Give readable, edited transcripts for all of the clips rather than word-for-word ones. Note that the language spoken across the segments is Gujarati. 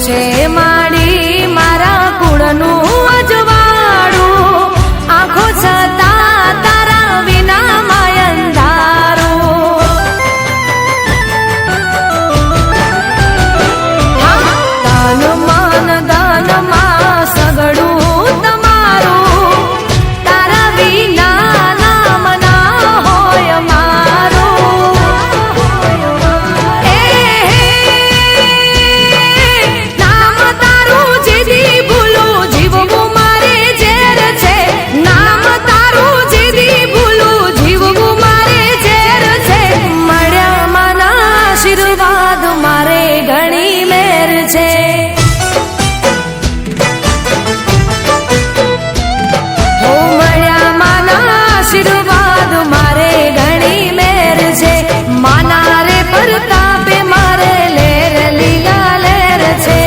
છે માડી મારા કુળનું અજવાળું, આંખો છતાં તારા વિના માયંધારું. તન મન ધનમાં સગડું તમારું, તારા વિના નામ ના હોય મારું. નામ તારું જીદી ભૂલું જીવવું મારે ઝેર છે, નામ તારું જીદી ભૂલું જીવવું મારે ઝેર છે. મળ્યા માના આશીર્વાદ મારે ઘણી મેર છે. હો મળ્યા માના આશીર્વાદ મારે ઘણી મેર છે. માના રે પ્રતાપે મારે લેર લીલા લેર છે.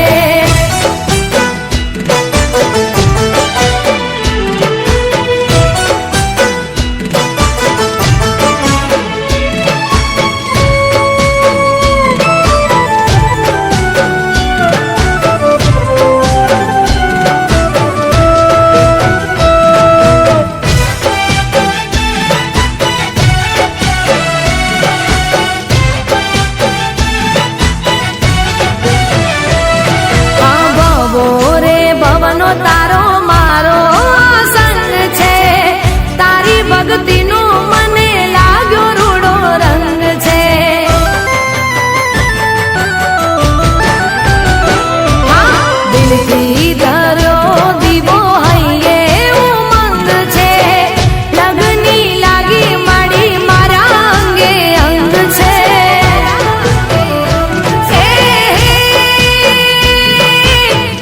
ભવનો તારો મારો સંગ છે, તારી ભક્તિનો મને લાગ્યો રૂડો રંગ છે. દિલથી ધર્યો દીવો હૈયે ઉમંગ છે, લગની લાગી માડી મારા અંગે અંગ છે.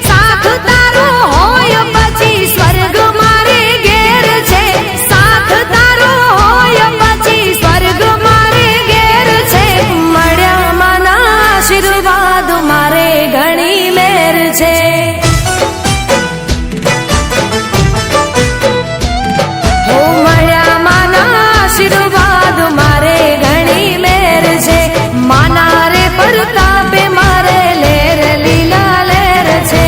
સાથ તારો હોય પછી સ્વર્ગ મારે ઘેર છે, સાથ તારો હોય પછી સ્વર્ગ મારે ઘેર છે. મળ્યા માના આશીર્વાદ મારે ઘણી મેર છે. હો મળ્યા માના આશીર્વાદ મારે ઘણી મેર છે. માના રે પ્રતાપે મારે લેર લીલા લેર છે.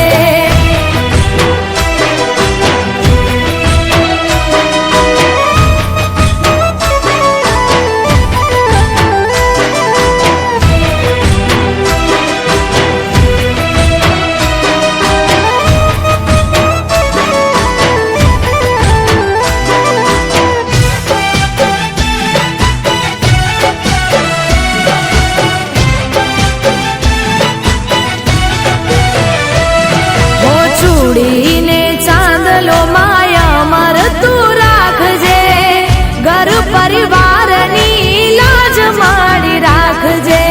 હો ચૂડીને ચાંદલો માયા મર તું રાખજે, ઘર પરિવારની લાજ માડી રાખજે.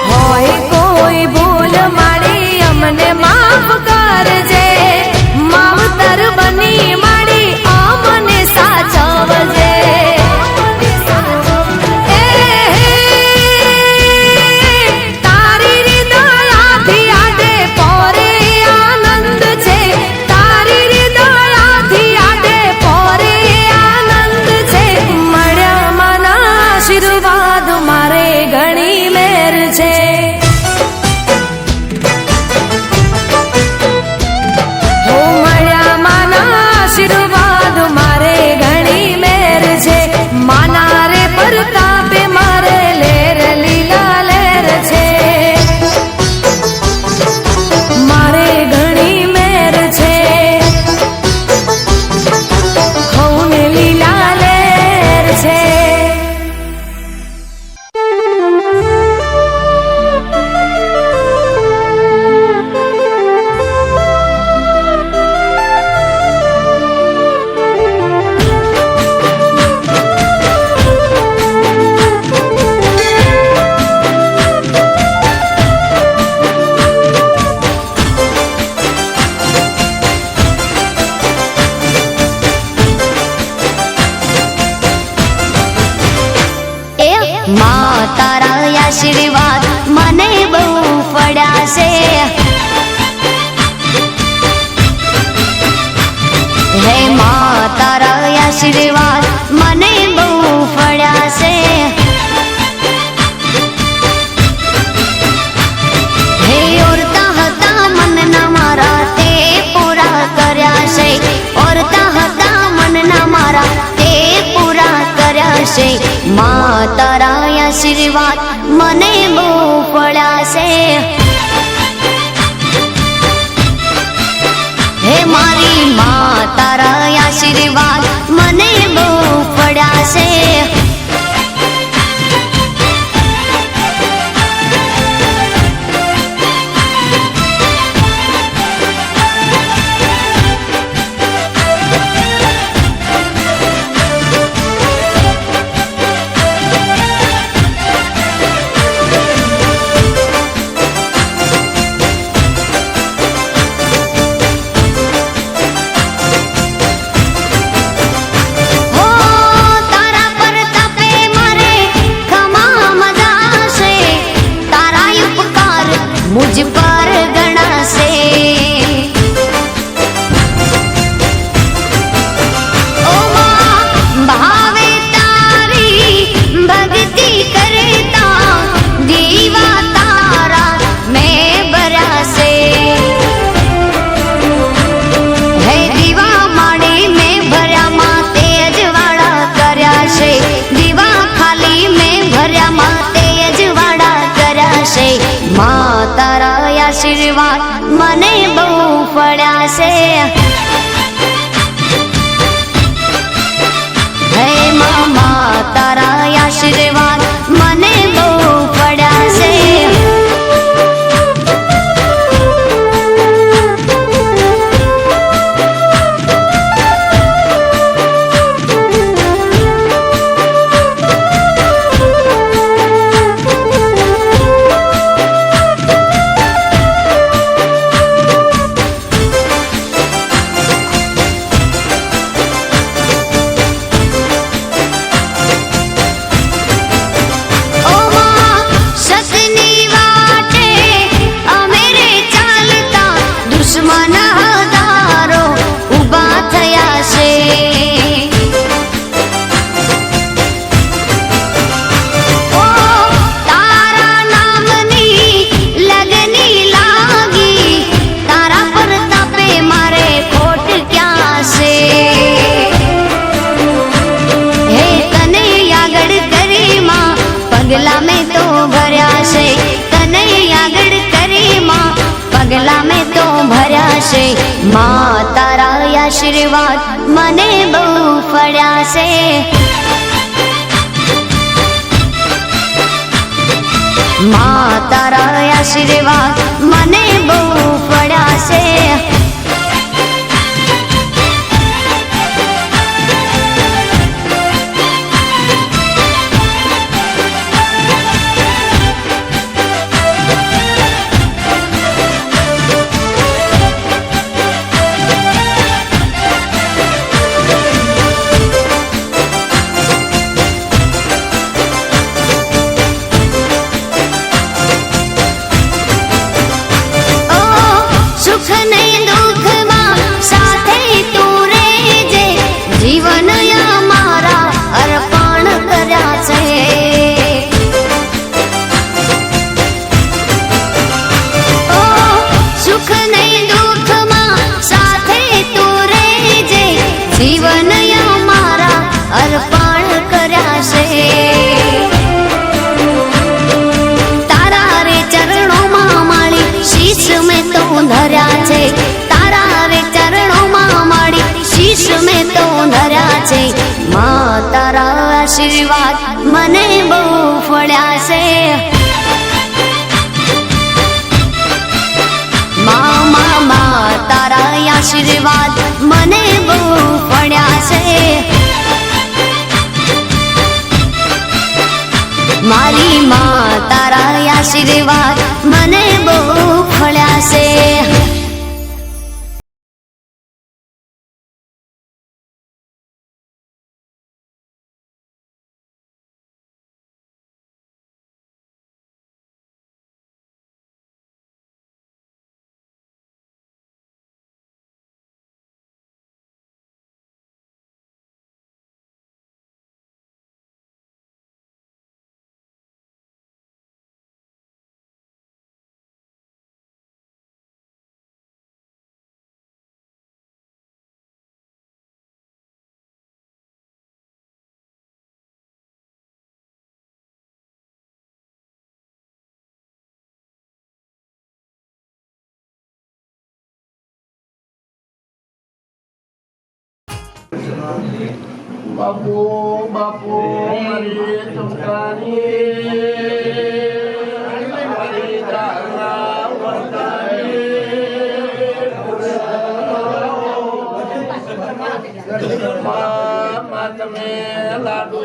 હોય કોઈ ભૂલ માડી અમને માફ કરજે, માવતર બની માડી અમને સાચવજે. તારી હૃદયાથી આડે પોરે આનંદ છે, તારી હૃદયાથી આડે પોરે આનંદ છે. મળ્યા માના આશીર્વાદ મારે ઘણી મેર છે. હો મળ્યા માના આશીર્વાદ મારે ઘણી મેર છે. માના રે પ્રતાપે મારે લેર લીલા લેર છે. મારે ઘણી મેર છે. હો ને લીલા લેર છે. તારા આશીર્વાદ મને બહુ પડ્યા છે. હે માં તારા આશીર્વાદ મને બહુ પડ્યા છે. તારા આશીર્વાદ મને બહુ પડ્યા છે. હે મારી માં તારા આશીર્વાદ મને બહુ પડ્યા છે. मुझ पर गणा से ओ मां भावे तारी भक्ति करता दीवा तारा मैं बरा से. है दीवा माड़ी में भर्या मां तेज वाड़ा कर्या છે. दीवा खाली में भर्या मां तेज वाड़ा કર્યા છે. માં તારા આશીર્વાદ મને બહુ પડ્યા છે. હે માં તારા આશીર્વાદ મને બહુ પડ્યા છે. દુશ્મન હજારો ઊભા થયા છે. ઓ તારા નામની લગની લાગી તારા પ્રતાપે મારે ખોટ ક્યાં છે. હે તને આગળ કરી માં પગલા મેં તો ભર્યા છે. તને આગળ કરી માં પગલા મેં તો ભર્યા છે. માં તારા આશીર્વાદ મને બહુ પડ્યા છે. માં તારા આશીર્વાદ મને બહુ પડ્યા છે. જીવન મારા અર્પણ કર્યા છે. ઓ સુખ નહીં દુઃખમાં સાથે તું રહેજે. જીવન મારા અર્પણ કર્યા છે. તારા રે ચરણોમાં માળી શીશ મેં તો ધર્યા છે. તારા રે ચરણોમાં માળી શીશ મેં તો ધર્યા છે. માં તારા આશીર્વાદ મને બહુ પડ્યા છે. માં તારા આશીર્વાદ મને બહુ પડ્યા છે. મારી માં તારા આશીર્વાદ મને બહુ પડ્યા છે. બાપુ બાપુ મારી ચમકાની મારી જાના વરદાની મા તમે લાડુ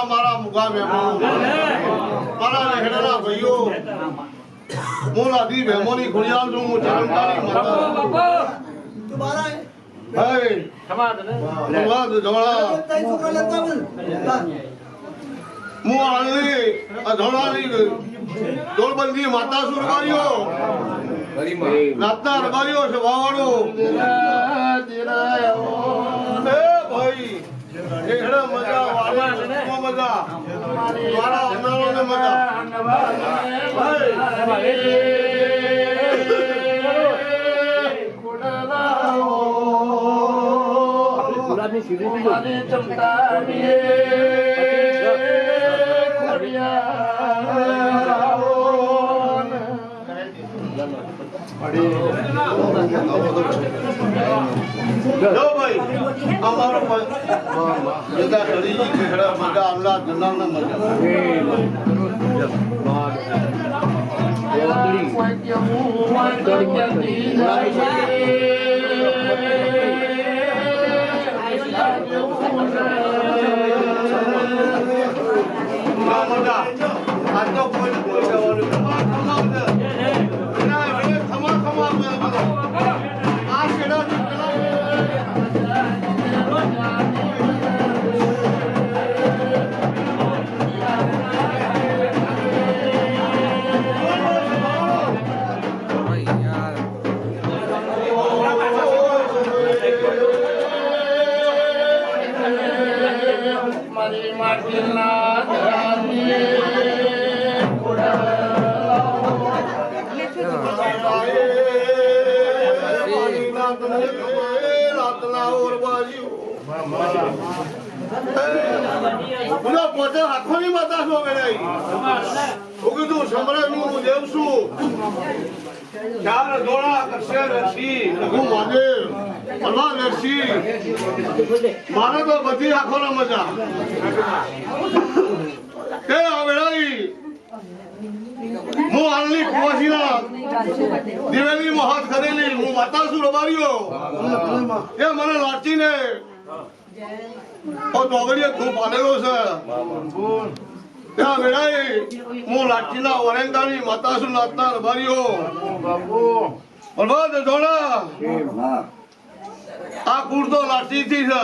મારા મુગા મારા રહેણા ભાઈઓ હું લાદી ભેમોની ખુડિયાલ છું હું ચરણકારી હું આણલી અધોણાની દોલબંધી માતા સુરગારીઓ રાતના રબારીઓ સભાવાળો ભાઈ એકડા મજા વાળા મજા મારા અનાળોને મજા ગુલાબની સીધી ચમતાની ભાઈ અમારો મજા કરી મજા અમલા જનાર મજા આજ તો કોઈ મારી માટીના પોતે આખોની માતા છો વેડાઈ હું કીધું સમરણનું દેવ છું ચાર દોડા કરશે રસી લઘુ મહાદેવ અલ્લાહ રસી મારે તો બધી આખોના મજા તે વેડાઈ હું હાલની કુવાસીના દિવેલીમાં હાથ કરેલી હું માતા છું રબારીઓ એ મને લાચીને ચોગડીએ ખૂબ પાડેલો છે ત્યાં વેળાએ હું લાઠીના ઓરેંગાની માતા છું નાથના રબારીઓ બળવાદ જોડા આ કુળ તો લાઠીથી છે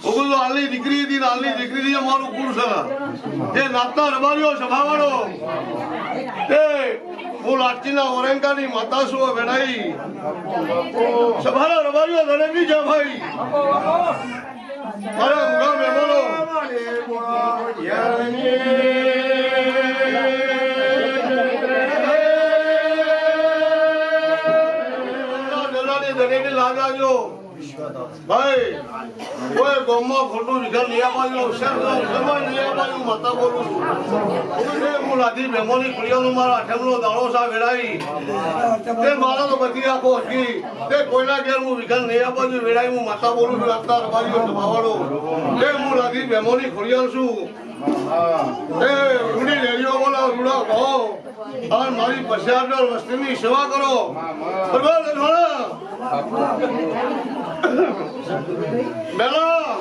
ઓગું હાલની દીકરી હતી હાલની દીકરી અમારું કુળ છે એ નાથના રબારીઓ સભાવાળો તે હું લાઠીના ઓરેંગાની માતા છું વેળાઈ સભાના રબારીઓ ધરેની છે ભાઈ અરે મુગા મહેમાનો લાગાજો ભાઈ કોઈ ગામમાં ખોટું વિઘન લઈ આવવાનું લઈ આવવાનું માતા બોલું છું હું લાદી મહેમાની ખુડિયાનો મારા આઠમનો દાડો સા વેળાઈ તે મારા તો બધી આખો હતી તે કોઈના ઘેર હું વિઘન લઈ આવવાનું વેળાઈ હું માતા બોલું છું આટલા રબારીઓ ભાવાડો તે હું લાદી મહેમાની ખુડિયાલ છું એ રૂડી લેરીઓ બોલો રૂડા કહો અને મારી 50 વસ્તીની સેવા કરો બરાબર બેલા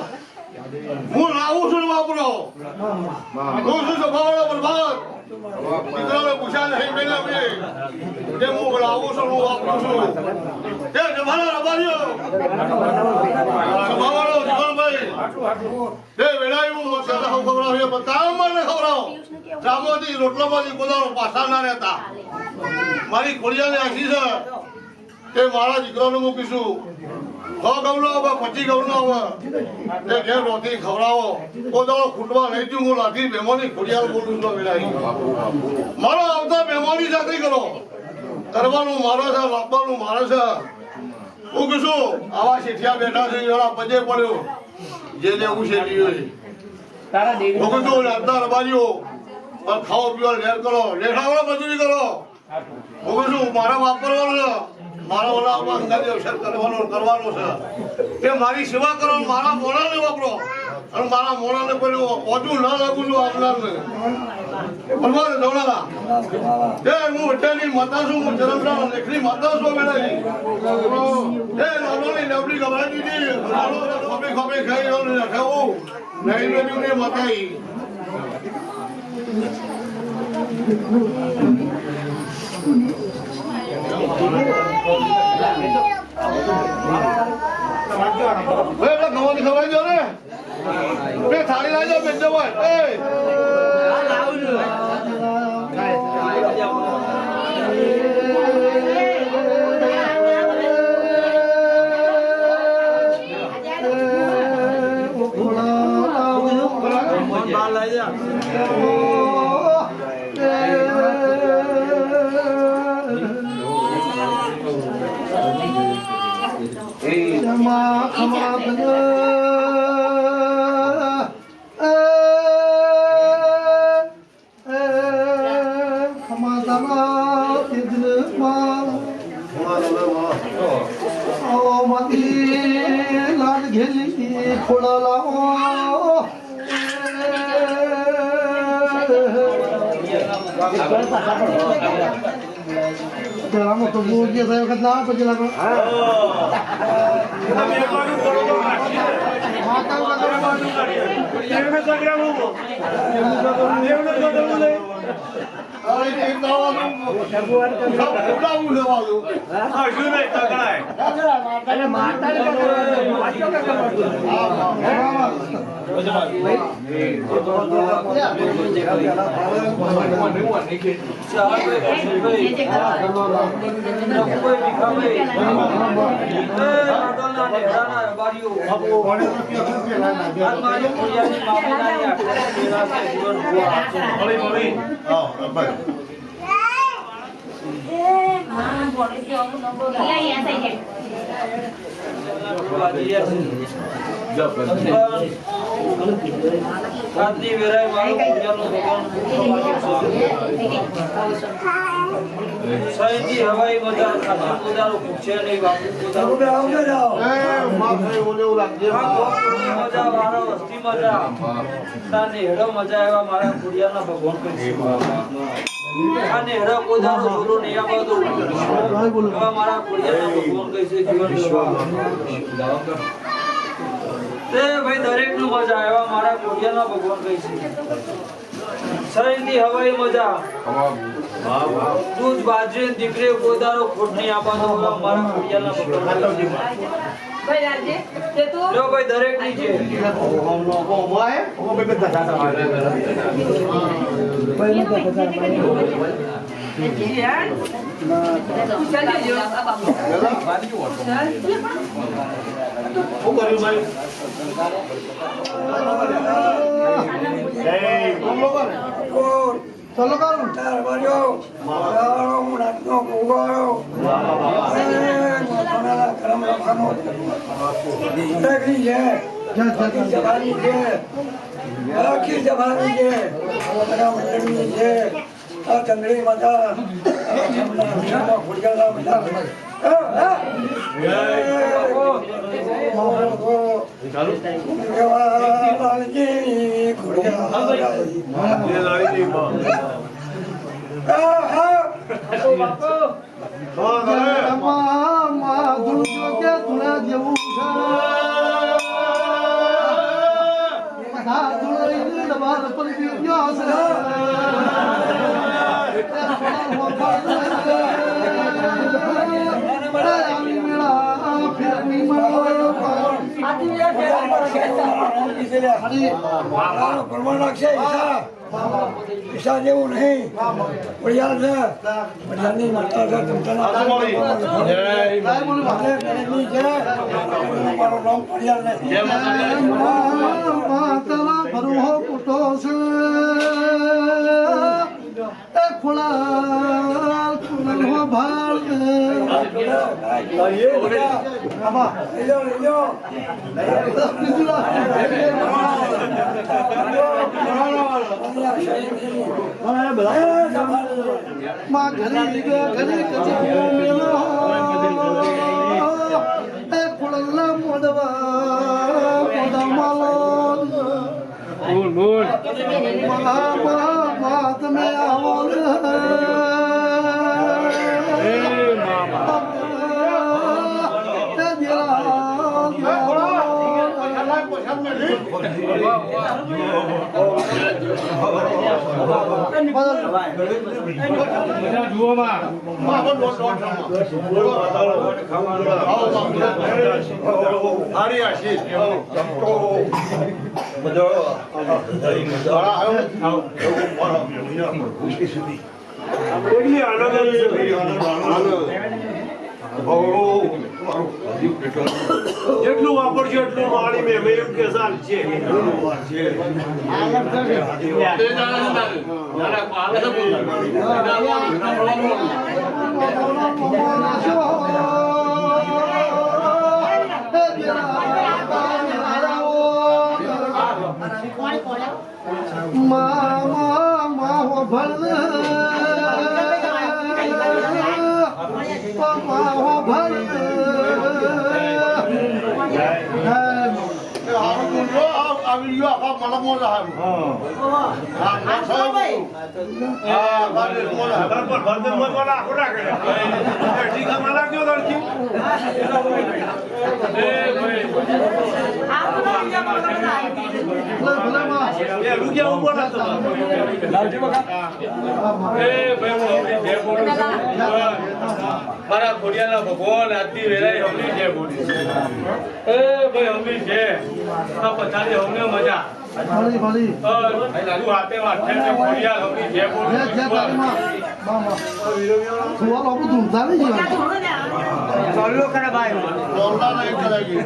હું લાવું છું વાપરો હું શું સ્વભાવનો બરબાદ દીકરાને પૂછ્યા નહીં પેલા મેં તે હું લાવું છું હું વાપરું છું તે જમાના રબારીઓ સ્વભાવનો જીવનભાઈ તે વેળાએ હું મસાલા ખવડાવ્યો પણ કામ મને ખવડાવો ચામોથી રોટલામાંથી કોદાળો પાછા ના રહેતા મારી ખોડિયાને આખી છે તે મારા દીકરાને મૂકીશું ગૌનો હવે 25 ગૌનો હવે તે ઘેર રોટી ખવડાવો કોઈ દાડો ખૂટવા નહીં દઉં. હું લાઠી મહેમાની ખોડિયાલ બોલું છું વિલાઈ. મારો આવતા મહેમાની સાથે કરો કરવાનું મારે છે, લાવવાનું મારે છે. હું કીધું આવા શેઠિયા બેઠા છે એના પજે પડ્યો જે લેવું છે હું કીધું રાતના રબારીઓ પણ ખાઓ પીવા લેર કરો, લેખાવડો મજૂરી કરો. હું કીધું મારે વાપરવાનું છે, મારા ઓલા અંગાજી અવસર કરવાનો છે કે મારી સેવા કરો, મારા મોણાને વાપરો અને મારા મોણાને કોઈ ઓછું ના લાગુ છું આવનારને. બરાબર દોડાલા એ હું વટેલી માતા છું, હું જન્મના લેખની માતા છું. બેડાજી એ નાનોની નબળી ગભરાઈ દીધી ખોપે ખોપે ખાઈ ખાવું નહીં મેળ્યું ને માતાઈ. ગવાની ખવડાવી દો ને બે થાળી લાવી દો બેન ભાઈ. लाड घेली थोडा लावो जरा मोठं बोल घेता वखत लावा पाहिजे लागो હવાઈ મજા પોતાનું પૂછે નહીં બાપુ મજા મારા વસ્તી મજા હેડો મજા આવ્યા મારા કુડિયાના ભગવાન કઈ અને હેડો પોતાનો જોરો નહીં આવતો મારા કુડિયાના ભગવાન કઈ છે જીવન તે ભાઈ દરેક નું મજા આવ્યા મારા કુડિયાના ભગવાન કઈ છે શરીરની હવાઈ મજા દૂધ બાજરી દીકરી પોતાનો ખોટ નહીં આપવાનો મારા કુડિયાના ભગવાન જો ભાઈ દરેક ની છે चलो करो ચાર બાજો મારો મુનાનો ગોગો મારા કરમ લખનો દેખી છે જવાની છે આખી જવાની છે મારા મંડળી છે આ ચંદ્રી માતા આ ફુડિયાલા માતા तुला जेवू ઈશા જેવું નહીં વડિયાળ છે વડિયાળની માતા છે તમતાના મારું નામ વડિયાળ નથી માતાના ભરવો પુટો છે એ ખોળા ખોળનો ભાળ માં ઘરી ઘરી કચી મેલો એ ખોળના મોડવા માલો તમે આવો જેટલું વાપરશે એટલું વાણી મેં એવું કે સાલ છે આવી ગયો આખા મલમો લાવ હા ભાઈ હા બારે મોલા પર ભરદન મોલા આખો રાખે ઠીક આ માલા કયો દરજી એ ભાઈ એ રૂપિયા ઉપર ના તો લાવજી બકા એ ભાઈ જે બોલ મારા ખોડિયાના ભગવાન આતી વેરાય હમણી જે બોલી એ ભાઈ હમણી જે આ પછાડી હમને મજા ભાળી ભાળી લાગુ હાથે વાઠે કે ખોડિયા હમણી જે બોલી જે તારીમાં મામા સુવાલ આપણું ધૂમધા નહીં જીવન ચાલો કરે ભાઈ બોલતા નહીં કરાગી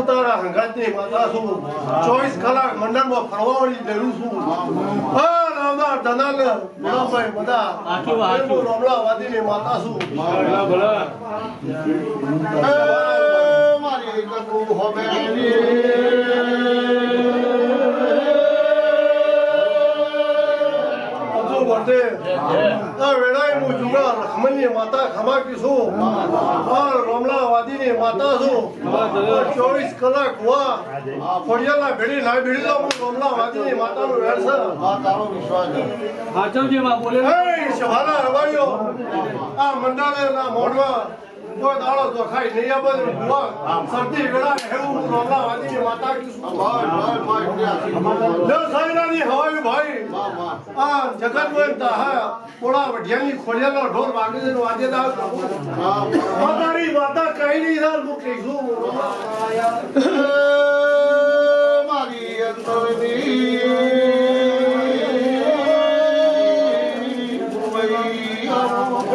તારા હંગાતની માતા છું 24 કલાક મંડળમાં ફરવાવાળી જરૂર છું હા રામા ધનાલ ભાઈ બધા રમલાવાદીની માતા છું મારી કટુ હોબેલી વેળાએ હું જુગા લક્ષ્મણની માતા ખમાકી છું પણ રોમલા વાદીની માતા છું 24 કલાક હુઆ ફોડિયાના ભેડી ના ભેડી તો હું રોમલા વાદીની માતાનો વેર છે આ તારો વિશ્વાસ છે હાચવજે માં બોલે એ સવાના રવાયો આ મંડાને ના મોઢમાં કોઈ દાડો તો ખાઈ નહીં આ બધું હુઆ સરદી વેળા હેવું હું રોમલા વાદીની માતા કી છું સાયરાની હવાઈ ભાઈ આ જગત માં તાહા પોળા વઢિયાની ખોડિયાનો ઢોર વાગે છે વાગે દાવ માતારી માતા કઈ નહીં સાલ હું કહીશું મારી અંતરની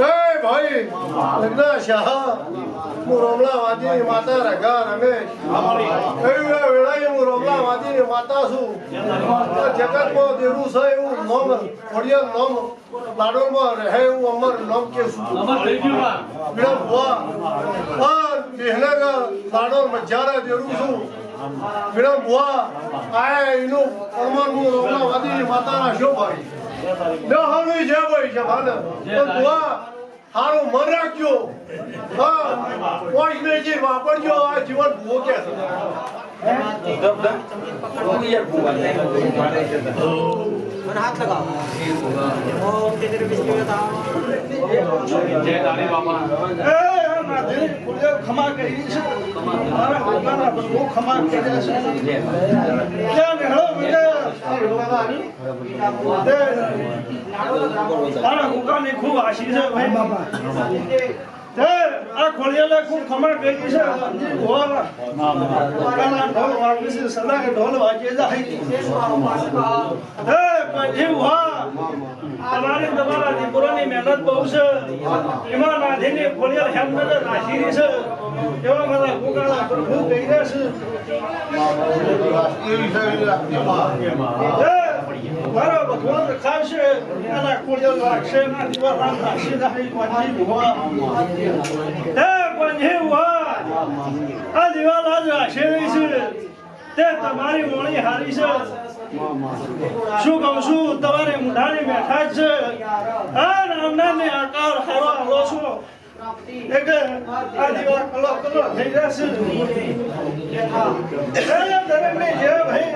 એ ભાઈ લગ્ન શાહ હું રોમલા વાદીની માતા રગા રમેશ કયું વેળાએ હું રોમલા વાદીની માતા છું જગતમાં દેરું છે એવું નોમ ખોડિયાર નોમ લાડોમાં રહે એવું અમર નોમ કે છું બીડા ભુવા આ બેહના લાડો મજારા દેરું છું બીડા ભુવા આયા એનું અમર હું રોમલા વાદીની માતાના શો ભાઈ ન હવે જે ભાઈ છે ભાને પણ ભુવા હારો મન રાખજો હા કોઈ મેજી વાપરજો આ જીવન ભૂવો કે હાથ લગાવો ઓમ તેરે બિસ્કી બતાઓ જય દાની બાપા ખમા કરી છે મારા પોતાના બહુ ખમા કર્યા છે ક્યાં હેળો મારા કુકાની ખૂબ આશી છે ભાઈ બાપા આ ખોડિયાલા ખૂબ ખમા કરી છે ઢોલ વાગે છે સદા કે ઢોલ વાગે જાય પછી તમારી તમારા દીકરોની મહેનત બહુ છે એમાં નાધીની ખોડિયાલ હેમનગર નાખી છે એવા મારા કુકાના પ્રભુ કહી રહ્યા છે મારા ભગવાન ખાશે એના ખોડિયાલ રાખશે ના દીવા રામ રાખશે નહીં કોઈ ભુવા આ દિવાલ આજ રાખશે છે તે તમારી મોણી હારી છે શું કહું છું તમારે મુઢાની બેઠા જ છે આ નામનાને આકાર હારો હાલો છો એક આ દિવાલ કલો કલો થઈ જશે દરેકને જે ભાઈ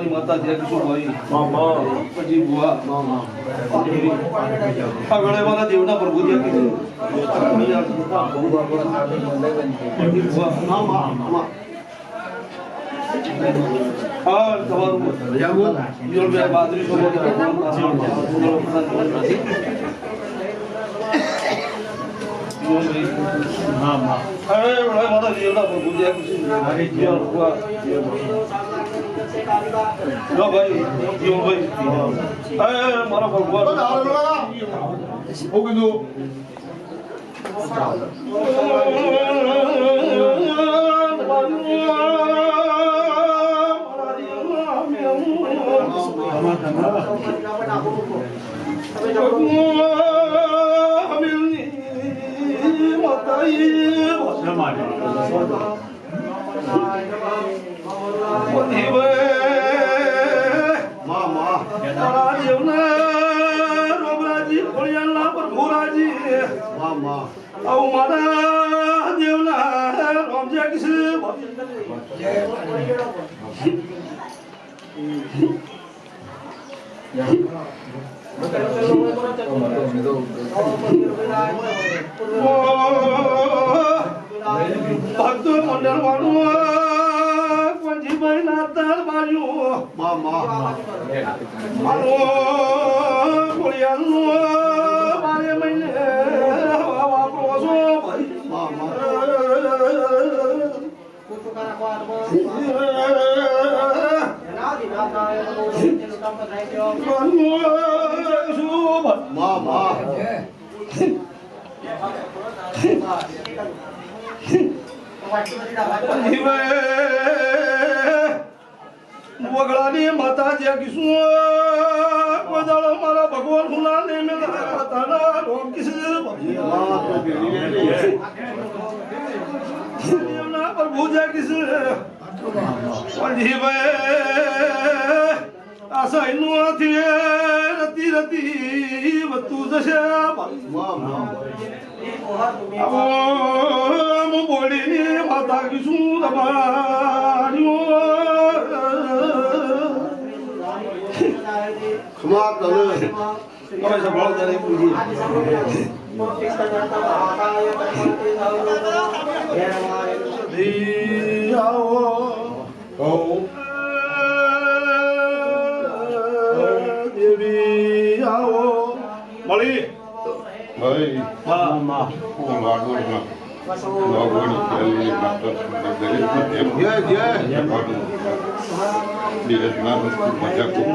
માતા જે શું ભાઈ પછી બુઆ આ વેળે મારા દેવના પ્રભુ જે કીધું હા તમારું બાદરી મારા દેવના પ્રભુ જે મારા ભગવાન મારા દેવના રોમજે કિસે ભક્ત મંડળ વાળું પંજીભાઈ ના તાર બાજુ મારો ખોડિયાનું 12 મહિને વાપરો છો વગડાની માતા જે કિશું મારા ભગવાન હુના ને મેં તારા રોમ કિસ એમના પ્રભુ જાગીશ ભાઈ આ સહીનું નથી રતી રતી બધું જશે હું બોડીની માતા કીશું તમારી ખમા તને તમે સંભાળો તારે પૂજી દેવી આવો મળી ભાઈ માં હું લાડુના લાગોની પહેલી માત્ર જય જય દિવસના મજા કરું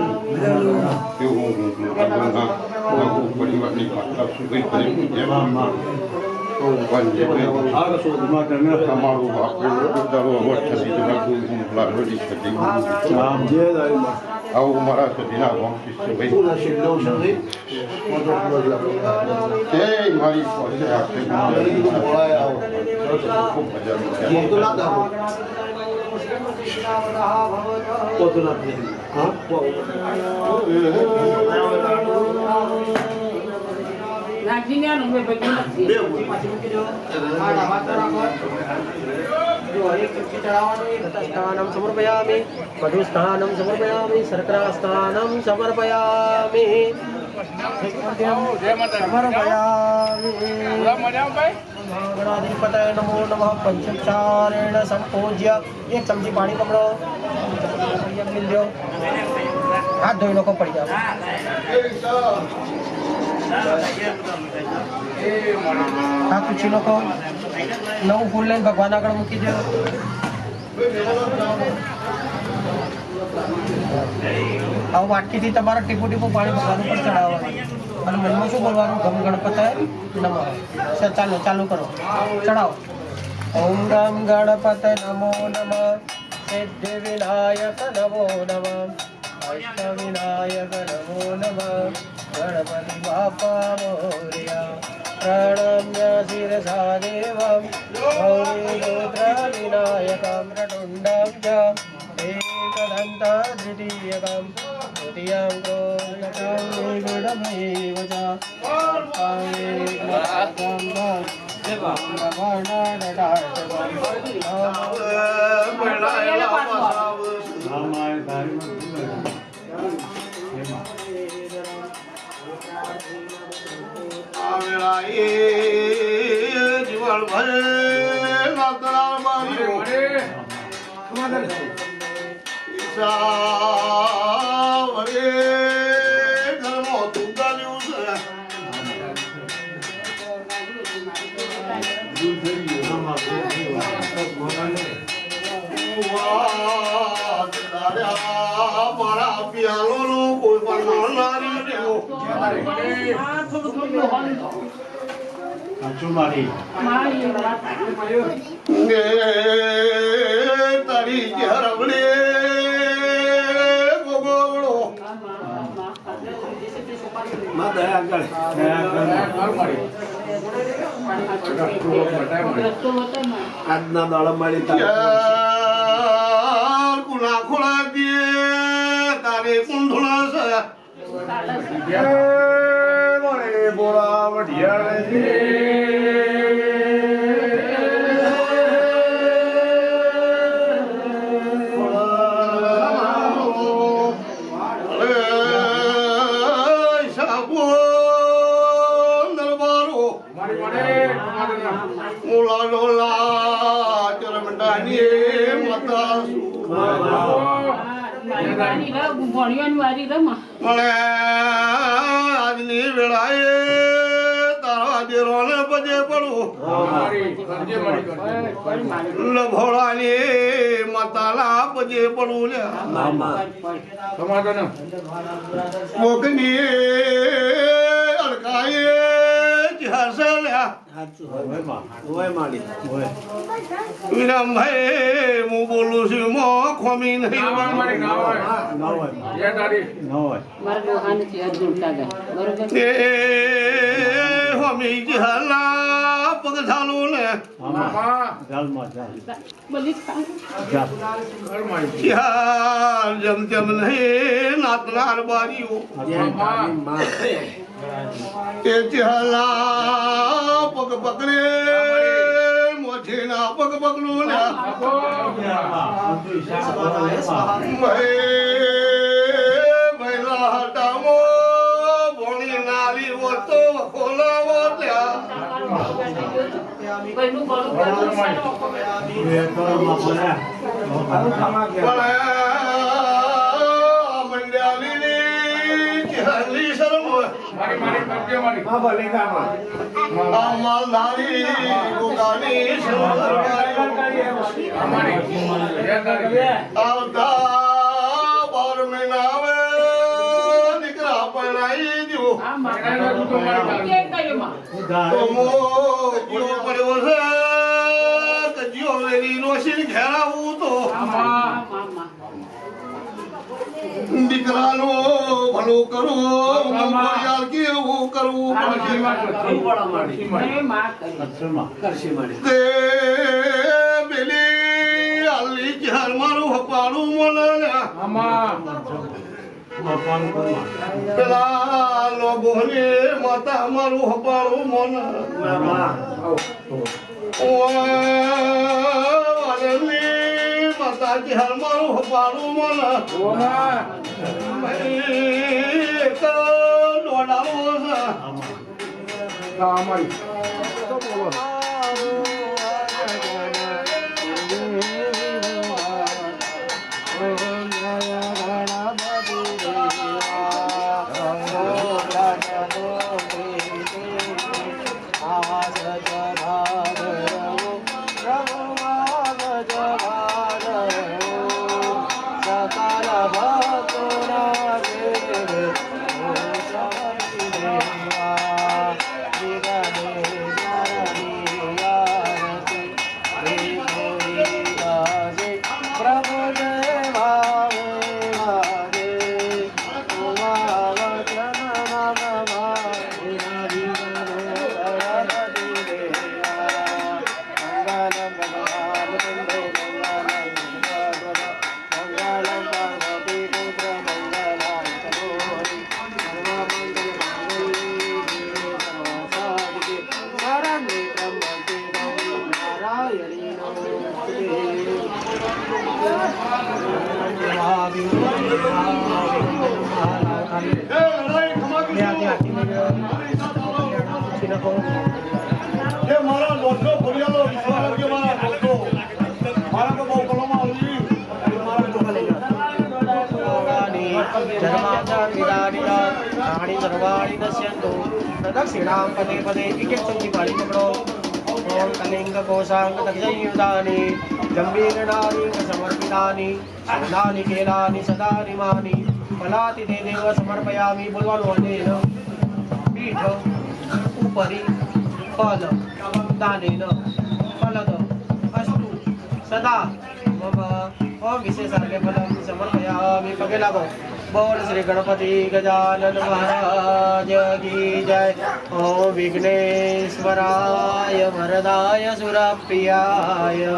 એવું હું પરિવારની માતા સુધી કરી તમારું આવું મારા સદીના ભાઈ મારી स्थानं समर्पयामि मधुस्थानं समर्पयामि शर्करास्थानं समर्पयामि गणाधिपतये नमो नमः पंचोपचारेण संपूज्य एक चमची पानी पकड़ो मिल दो हाथ धोई लो पड़ जाओ हाथ पूछी लो नव फूल लઈને ભગવાન આગળ મૂકી દો આવું વાટકીથી તમારે ટીપુ ટીપુ પાણી ભગવાન ઉપર ચડાવવાનું અને મનમાં શું બોલવાનું ગમ ગણપતય નમઃ ચાલો ચાલુ કરો ચડાવો ઓમ ગમ ગણપતય નમો નમઃ સિદ્ધિ વિનાયક નમો નમઃ અષ્ટ વિનાયક નમો નમઃ ગણપતિ બાપા મોરયા प्रणम्य शिरसा देवं गौरीरुद्रविनायकं प्रटुण्डं च एकदन्तं द्वितीयकं तृतीयं क्रोधकं निगुणमेव च જીવન ભરે નાતરા માર્યો ઈશાવરે ઘરનો તું ગાલ્યું છે મારા પિયાલો કોઈ પણ નારી દેવો તારી હરવડે ગોગોળો આજના દાડા મારી કુલા ખોળા દે તારે કુંઢોળા છે બોલા આજની વેળાએ તારા દેરોને પજે પડું લભોળાની માતાના પજે પડું મોકની અડકાએ હસલ્યા વિરામભાઈ હું બોલું છું મો ખોમી નહીં સ્વામી જહના પગ ઝાલું ને જેમ તેમ નહીં નાતનાર બારીઓ એ જહના પગ પકડે મોઢીના પગ પકડું ને મહિલા હટામો ભોણી નારી વતો ખોલાવો ત્યાં આવતા 12 મહિના આવે દીકરા પરણાઈ દો તો મો જીવો પડ્યો છે જીવો વેરી નો શીર ઘેરાવું તો દીકરાનો ભલો કરવો યાર કેવું કરવું તે પેલી આલી ઝાર મારું હપાડું મને પેલા લોગોને માતા મારું હપાડું મને માતા ઝાર મારું હપાડું મને મારા લોટનો ફરિયાલો વિશ્વાસ કે મારા લોટનો મારા તો બહુ કલોમાં આવી રાણી સર્વાણી નશ્યંતો પ્રદક્ષિણામ પદે પદે એક ચમચી પાણી પકડો ઓમ કલિંગ કોશાંગ દક્ષયુદાની ગંભીરનાની સમર્પિતાની સોનાની કેલાની સદાનિમાની ફલાતિ તે દેવ સમર્પયામી બોલવાનું અનેન પીઠ ઉપરી ફલ દાનેન ફલદ અસ્તુ સદા મમ ઓમ વિશેષાર્ય ફલમ સમર્પયામી પગે લાગો બોલ શ્રી ગણપતિ ગજાનન મહારાજ કી જય ઓમ વિઘ્નેશ્વરાય વરદાય સુરપ્રિયાય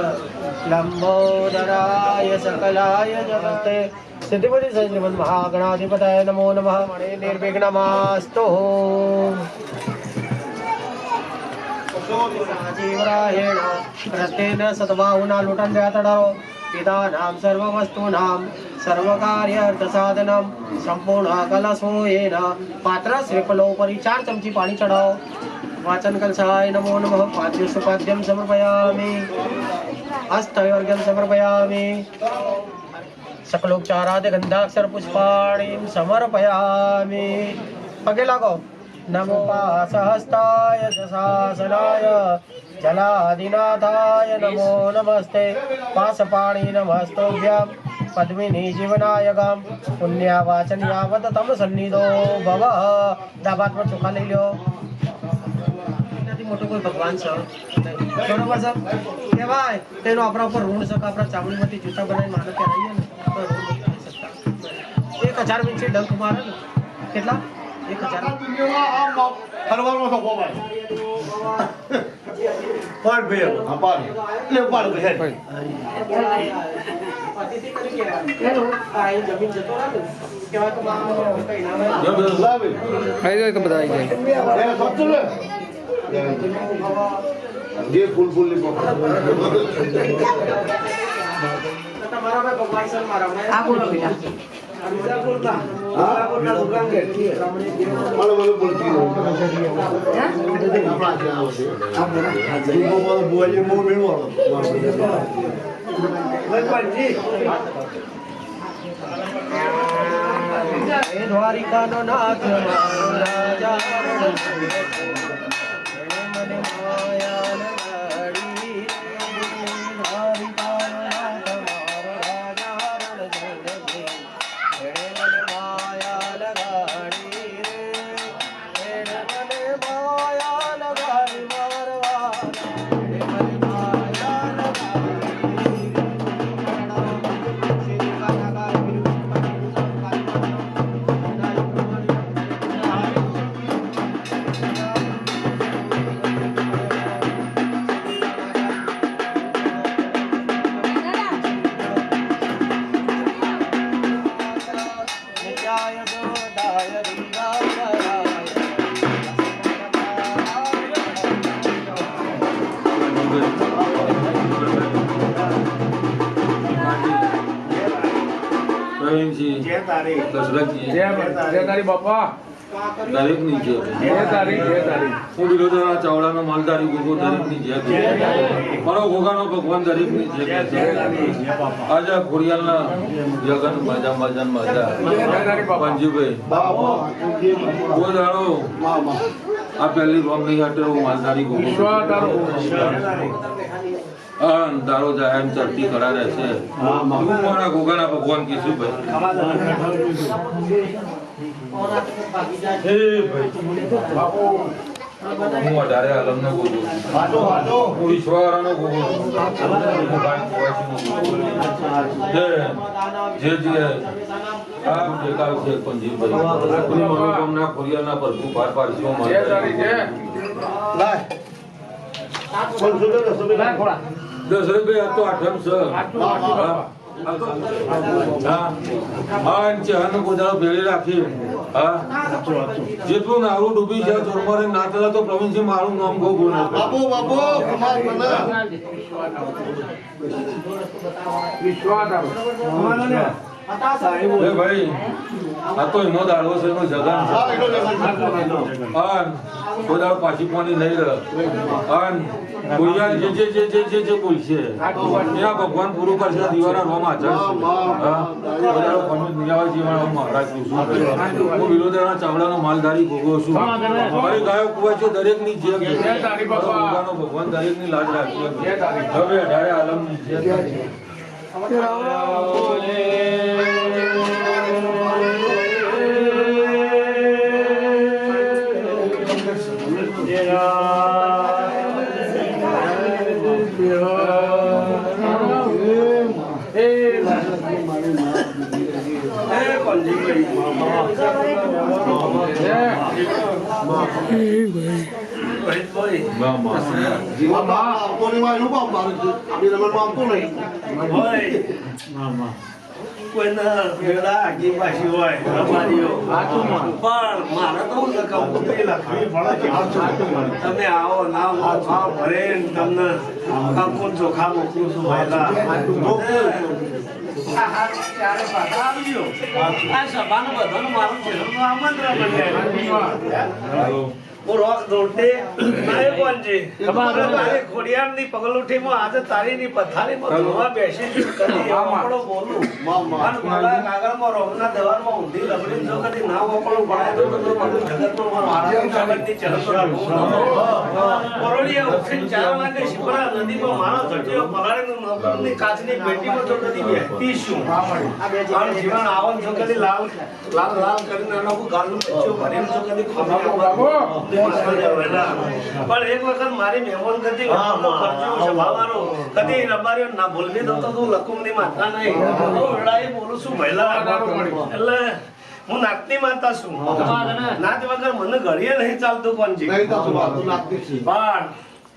લંબોદરાય સકલાય જગતે સિદ્ધિપતિ શ્રીમદ મહાગણાધિપતય નમો નમઃ મણે નિર્વિઘ્નમાસ્તુ જીવરાયેણ પ્રત્યેન સદબાહુના લોટન તડારો પિતાનામ સર્વવસ્તુનામ સર્વકાર્યાર્થ સાધનમ સંપૂર્ણ કલશોયેન પાત્ર શ્રીફલોપરી 4 ચમચી પાણી ચડાવો વાચન કલશાય નમો નમઃ પાદ્ય સુપાદ્યમ સમર્પયામિ હસ્તયોર્ઘ્યમ સમર્પયામિ सकलोपचारादि गंधाक्षर पुष्पाणिं समर्पयामि पगे लागो नमो पासहस्ताय दशासनाय जलादिनाथाय नमो नमस्ते पासपाणि नमस्तोभ्यं पद्मिनी जीवनायकं पुण्यावाचन यावत तम सन्निधो भव दाबात पर चोखा લઈ લ્યો એનાથી મોટો કોઈ ભગવાન છે બરોબર છે કે ભાઈ તેનો આપણા ઉપર ઋણ છે કે આપણા ચામડીમાંથી જૂતા બનાવીને માનો કે રહીએ ને 1000 મિનિટ ડંક મારે ને કેટલા 1000 ફરવાનો તો કોમાય પાડ ભાઈ હા પાડ લે પાડ ભાઈ લાવે ખાઈ જાય તો બધા આવી જાય એ સબ લે જે ફૂલ ફૂલ ની આ બોલો બેટા મને બોલતી દ્વારિકાનો નાથ મારો રાજા મને માયા લગાડી દ્વારિકાનો નાથ મારો રાજા રણજંગી મને માયા લગાડી મને માયા લગાડી મારવા મને માયા ચાવડાનો માલધારી ગોગો દરેકની જય મારો ગોગાનો ભગવાન દરેકની જય આજે ખોડિયાલના જગન મજા મજા મજા પંજીભાઈ કોઈ દાડો આ પહેલી રોમ નહીં હટે માલધારી ગોગો દારો જાય એમ ચડતી કરા રહેશે મારા ગોગાના ભગવાન કિશુભાઈ હું વધારે આલમનો ગોગો હું ઈશ્વરનો ગોગો જે આપ દેખાવ છે પંજીભાઈ મનોકામના ખોડિયાલના પ્રભુ પાર પાડશો લાય કોણ સુધે સબે ખોળા 10 રૂપિયા તો આઠમ છે ભેળી રાખી જેટલું નારું ડૂબી છે ચોરમારે નાતલા તો પ્રવીણસિંહ મારું નામ બહુ બોલું બાપુ બાપુ કમાલ મને ભાઈ આ તો એનો દાડો છે એનો જગન છે પાછી પાણી નહીં રહે જે બોલશે ત્યાં ભગવાન પૂરું કરશે દિવાળા રોમ મહારાજ હું વિરોધના ચાવડાનો માલધારી ભોગવો છું મારી ગાયો કુવાય છે દરેક ની જે ભગવાન દરેક ની લાજ રાખી હવે 18 આલમ ની જે કોઈના ભેડા આગી પાછી હોય રમાડીઓ પણ મારે તો લખવી તમે આવો ના ખાવ ભરે તમને કંકુન ચોખા મોકલું છું વહેલા આ સભાનું બધાનું મારું ચહેરું આમંત્રણ બન્યા હું રોક દોડતે નાય કોણજી તમારે ખોડિયારની પગલુઠીમાં આજે તારીની પથારીમાં ધોવા બેસી કદી આપણો બોલું અને ગોળા કાગળમાં રોમના દેવારમાં ઊંધી લબડી જો કદી ના વપડું ભણાય તો બધું જગતમાં મારા કાગળની ચરણો પરોડિયા ઉઠીને 4 વાગે શિવરા નદીમાં માણસ ધટ્યો પલાળીનું નોકરની કાચની પેટીમાં જો કદી બેસતી શું અને જીવન આવન જો કદી લાલ લાલ લાલ કરીને લોકો ગાલનું પીછું ભરીને જો કદી ખોડા પણ એક વખત મારી મહેમાન ગતિ સ્વભાવવાનો કદી રબારીઓ ના બોલવી દો તો તું લકુમની માતા નહીં લડાઈ બોલું છું મહિલા એટલે હું નાતની માતા છું નાત વગર મને ઘડીએ નહીં ચાલતું કોણજી નહીં તો તું નાખતી છે પણ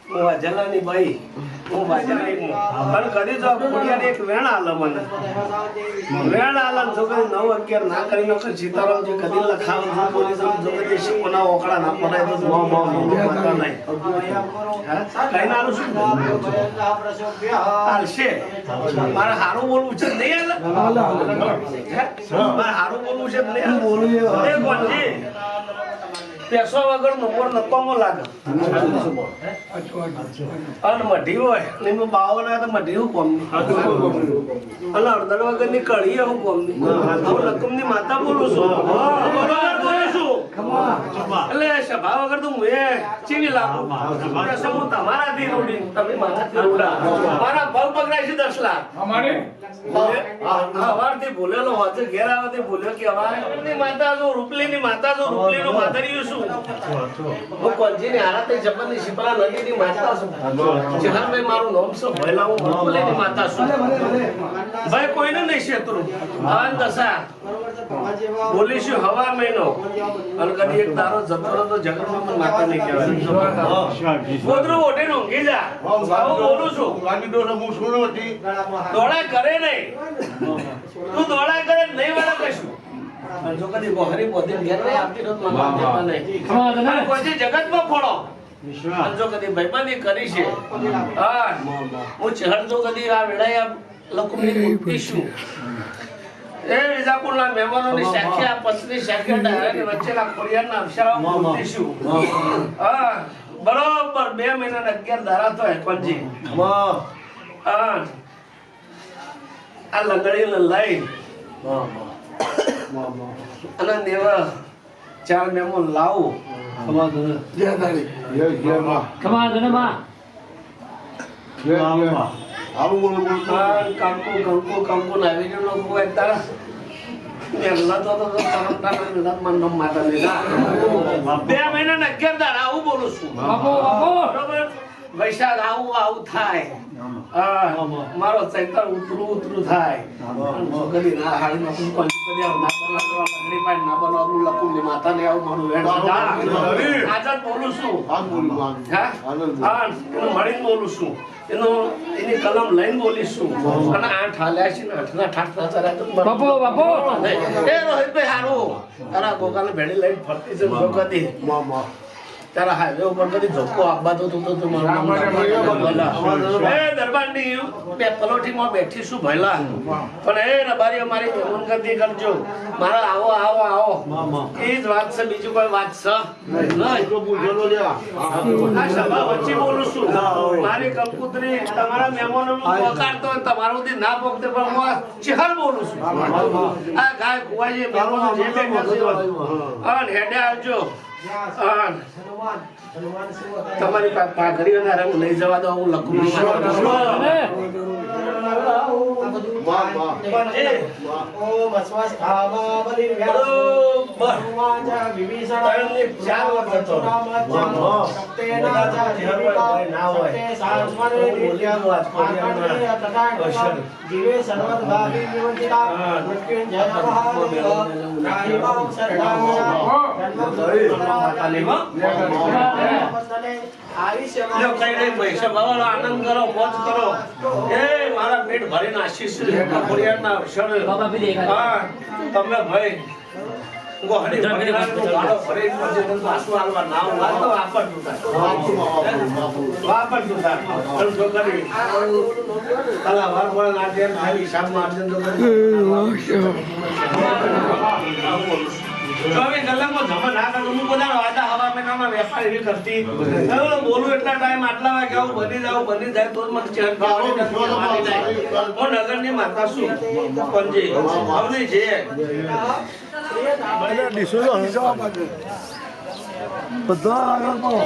હું વાજલાની બાઈ હું વાજલાની પણ કદી તો ખોડિયાને એક વેણ આલે મને વેણ આલે જો કદી 9-11 ના કરી નકર સીતારામ જે કદી લખાવ જો બોલી જો કદી શીકોના ઓકળા ના પડાય તો માતા નહીં કઈ નાનું શું હાલશે મારે હારું બોલવું છે નહીં હાલે મારે હારું બોલવું છે નહીં બોલું એ કોણજી પેસો વગર નંબર નકોમો લાગે અને મઢી હોય ને એમાં બાવો ના તો મઢી હું કોમ અને અડધર વગર ની કઢી હું કોમ હું લકમ ની માતા બોલું છું બરોબર બોલું છું એટલે સભા વગર તો હું ચીવી લાગુ પેસો હું તમારાથી રોડી તમે મારાથી રોડા મારા પગ પકડાય છે 10 લાખ સવારથી ભૂલેલો હોતે ઘેર આવવાથી ભૂલ્યો કે અમારી માતા જો રૂપલીની માતા જો રૂપલીનું માતરિયું શું હું કોલજીની હારાતે જબરની શિપલા નદીની માતા છું જહાનભાઈ મારું નામ છે ભયલા હું રૂપલીની માતા છું ભાઈ કોઈને નહીં શેતરું હવાન દશા બોલીશું હવા મહિનો અને કદી એક દારો જતો રહો તો જગતમાં પણ માતા નહીં કહેવાય ગોદરું ઓઢીને ઊંઘી જા હું બોલું છું ગાડી ડોલે હું સુનો હતી દોડા કરે નહીં તું દોડા કરે નહીં વાળા કશું જો કદી ગોહરી પોતે ઘેર નહીં આપતી રોજ મામા નહીં કોઈ જગતમાં ફોડો જો કદી ભાઈબાની કરી છે હા હું ચહર જો કદી આ વેળાએ લકુમની મૂર્તિ છું એ વિજાપુરના મહેમાનોની સાખ્યા પત્ની સાખ્યા ડાયરાની વચ્ચેના ખોડિયારના અક્ષરાઓ મૂર્તિ છું હા બરોબર 2 મહિનાના 11 ધારા તો કોણજી હા આ લંગડીને લઈ અને દેવા 4 મેમો લાવું જય તારી જય માં જય આવું બોલું કંકુ નાવી નો કોઈ તારા મેલ્લા તો તરફના મન માતા લીધા 2 મહિનાના 11 દાડા આવું બોલું છું બરોબર વૈશાખ આવું થાય મારો ચૈતર ઉતરું થાય કદી ના હાડી નો કોઈ કદી આવ ના બનાવવા લગડી પાડ ના બનાવવું લકુમની માતા ને આવું મારું વેણ આજાદ બોલું છું આ બોલું હા એનું મળીને બોલું છું એની કલમ લઈને બોલીશું અને 8 હાલ્યા છે ને 8 ના ઠાઠ ના ચરા બાપો એ રોહિતભાઈ હારું તારા ગોગાને ભેડી લઈને ફરતી છે ગોગાથી મામા તારા હાઈવે ઉપર કદી ધોકો આપવા તો તું મારું એ દરબારની બે પલોઠીમાં બેઠી છું ભઈલા પણ એ રબારી અમારી મહેમાનગતિ કરજો મારા આવો એ જ વાત છે બીજું કોઈ વાત છે નહીં તો પૂછેલો લ્યા આ સભા વચ્ચે બોલું છું મારી કંકુતરી તમારા મહેમાનોનું પોકારતો હોય તમારું દી ના પોકતે પણ હું ચહેર બોલું છું આ ગાય કુવાજી મહેમાનો જે બેઠા છે અને હેડે આવજો તમારી પાઘડીઓ ના રંગ લઈ જવા દો હું લખું આનંદ કરો મોજ કરો એ મારા પેટ ભરીને આશીષ તમે ભાઈ ગોહડી ભરીનારનો વાળો ભરી આસુ આલવા નામ લાગતો વાપરતું થાય જો કરી કલા વાર વાર નાટે આવી હિસાબ માર્જન તો ચોવીસ કલાકમાં જમા ના કરું હું બધા વાદા હવા મહિનામાં વેપારી એવી કરતી બોલું એટલા ટાઈમ આટલા વાગે આવું બની જાય તો જ મને ચેર હું નગરની માતા છું પંજી અવની છે બધા આગળ પાડો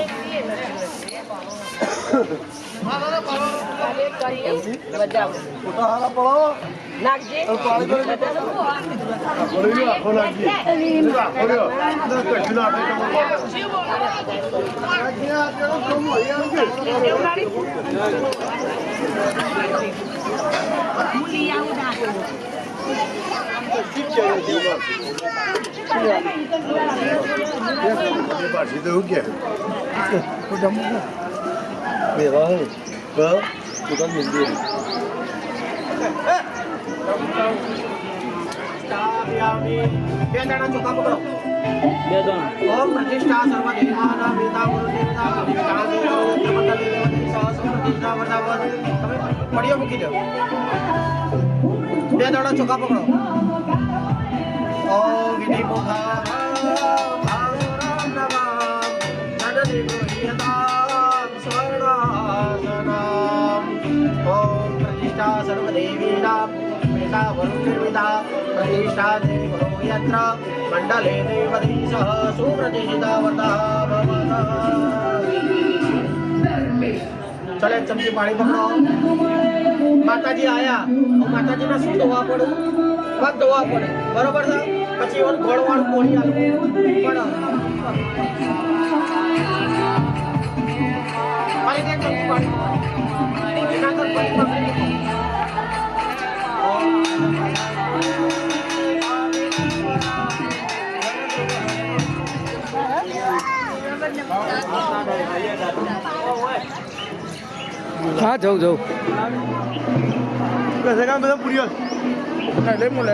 ફોટા હારા પાડો નાખજે પાછી તો એવું કે બે દાણા ચોખા પકડો. બે જણ ઓમ પ્રતિષ્ઠા સર્વ દેવાના પિતા ગુરુ દેવતા પ્રતિષ્ઠા દેવ મંડળ દેવતી સહસ્ર પ્રતિષ્ઠા વર્ધાવન. તમે પડીઓ મૂકી દો. બે દાણા ચોખા પકડો. ઓમ વિધિ મુખા ભાવરામ નમામ નદનિ ગૃહ્યતામ સ્વર્ણાસનામ. ઓમ પ્રતિષ્ઠા સર્વ દેવીનામ પિતા વરુણ નિર્મિતા પ્રતિષ્ઠા દેવો યત્ર મંડલે દેવતી સહ સુપ્રતિષ્ઠિતા વર્તા ભવતા. ચલે ચમચી પાણી પકડો. માતાજી આયા માતાજીને શું ધોવા પડે? પગ ધોવા પડે, બરોબર છે? પછી એવું ગોળવાળું પોણી આલવું પણ પાણી દે, ચમચી પાણી એના તો પાણી પકડી. હા જાઉં જાઉં બધા પૂરી લે હું લે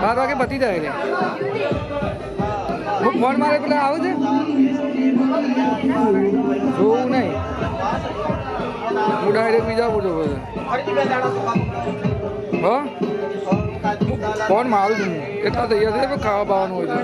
બાર વાગે પતી જાય છે. હું ફોન મારે પેલા આવું છે જોવું નહીં, હું ડાયરેક્ટ બીજા બોલો બધું. હા ફોન મારું છું એટલા તૈયાર છે પણ ખાવા પાવાનું હોય છે.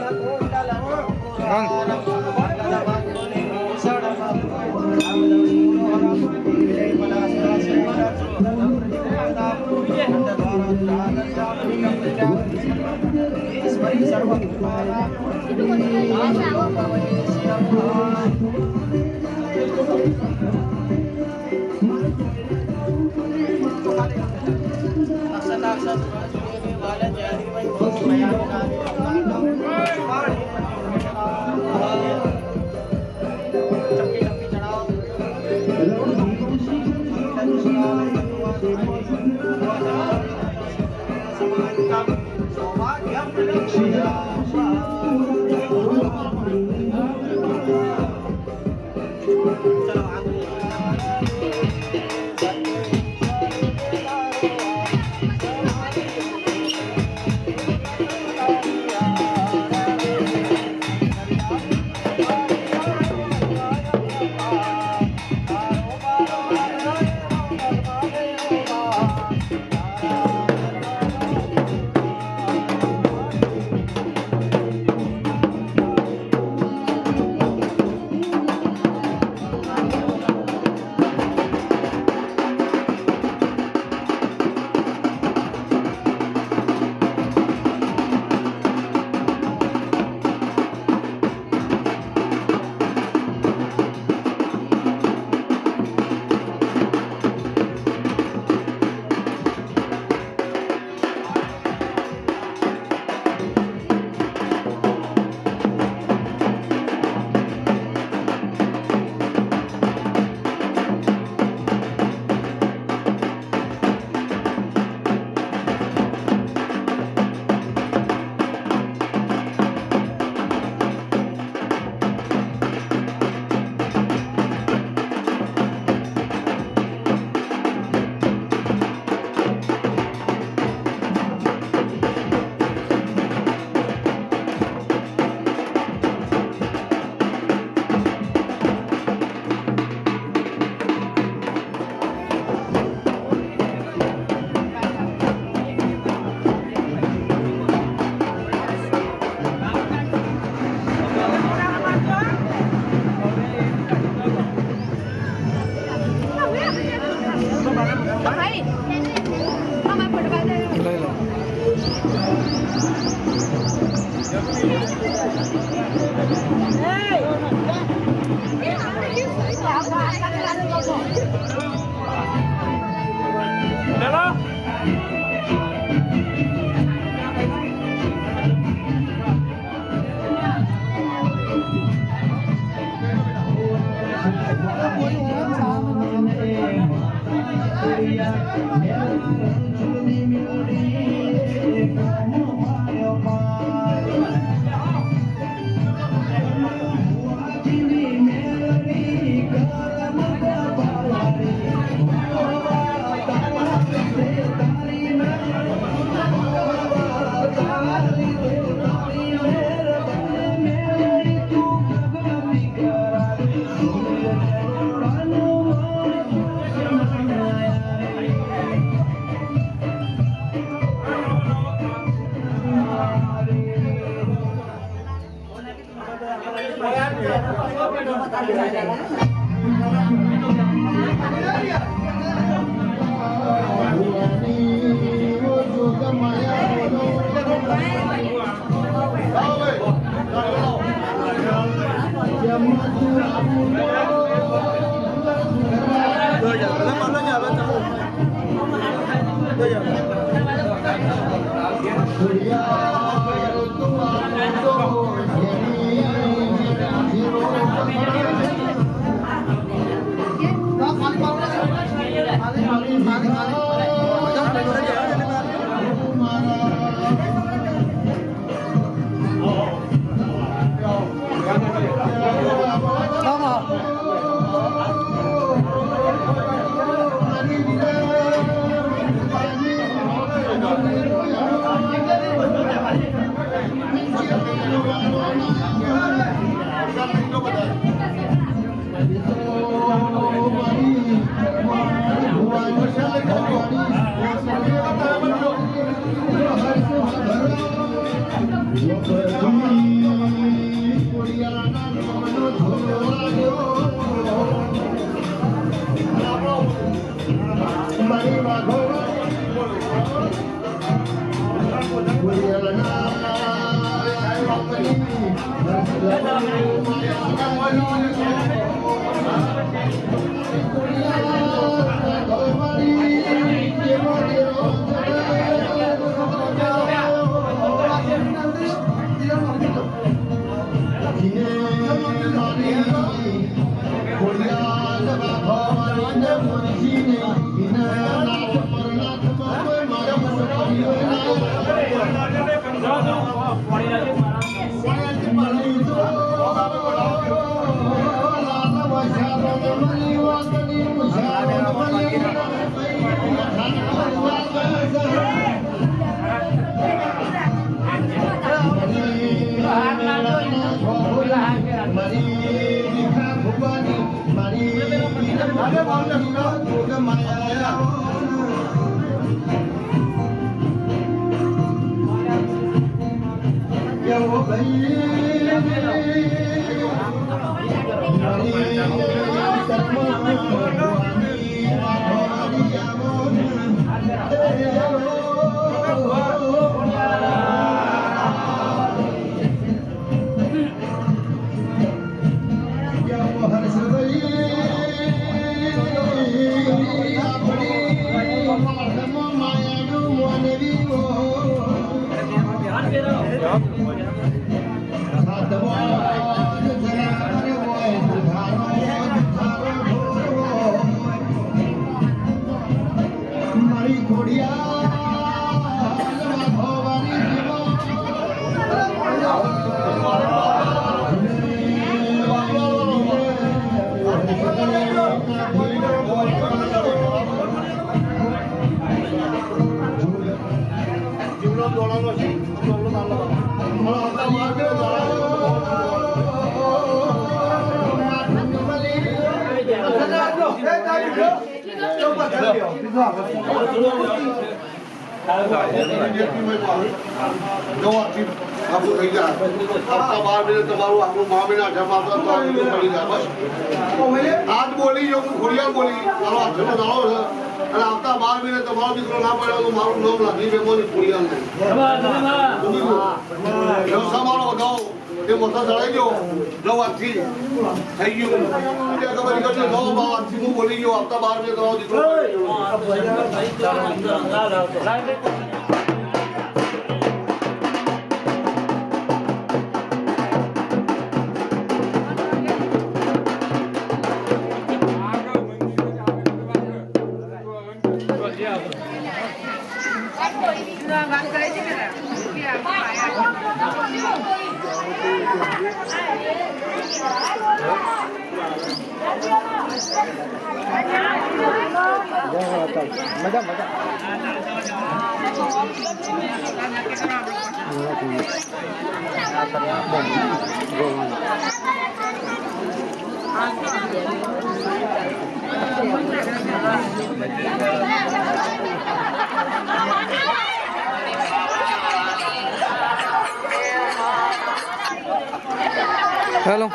હેલો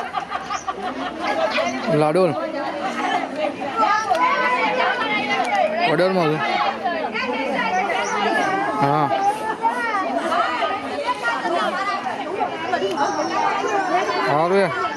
લાડોલ ઓર્ડરમાં હા સારું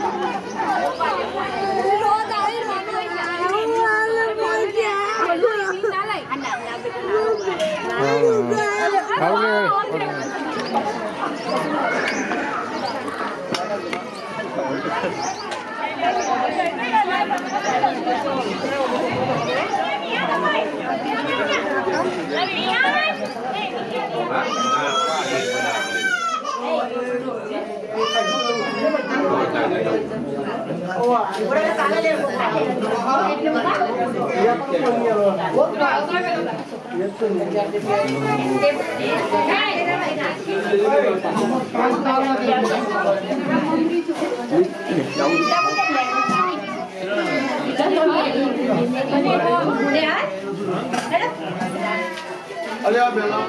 અલ્યા પેલા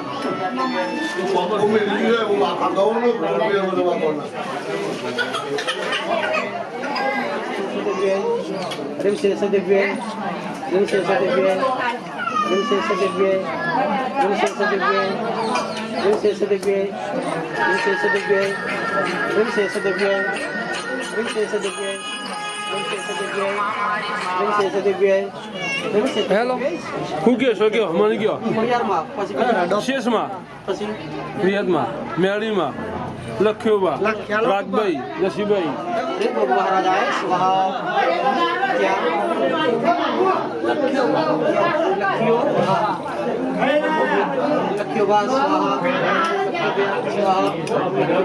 ઉમેરી હું આખા ગાઉનો પ્રોબ્લેમ બધા કોના Rim Sesa Devye, Rim Sesa Devye, Rim Sesa Devye, Rim Sesa Devye, Rim Sesa Devye, Rim Sesa Devye, Rim Sesa Devye, Rim Sesa Devye, Rim Sesa Devye, Rim Sesa Devye, Rim Sesa hello શું કયો છો કયો મને કયો Mariarma, પછી શેષમાં પછી રિયાદમાં મેળીમાં લખ્યોબા રાજભાઈ નસીભાઈ એક મહારાજાએ સ્વાહા क्या लक्ष्यो बा स्वाहा स्वाहा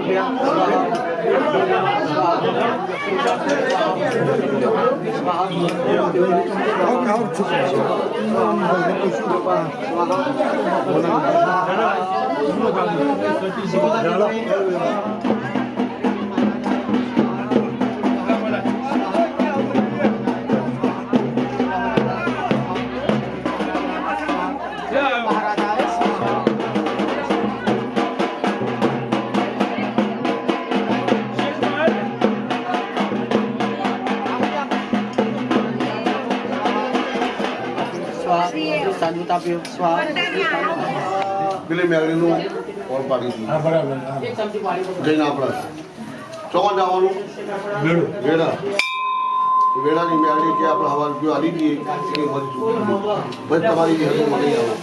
પેલી મેળીનું ઓર પાડી દીધું જઈને આપણે ચોકન જવાનું વેડા વેડાની મેળવી કે આપણે હવા રૂપિયો આલી દઈએ એ મળી ચૂકી તમારી વિહત મળી આવે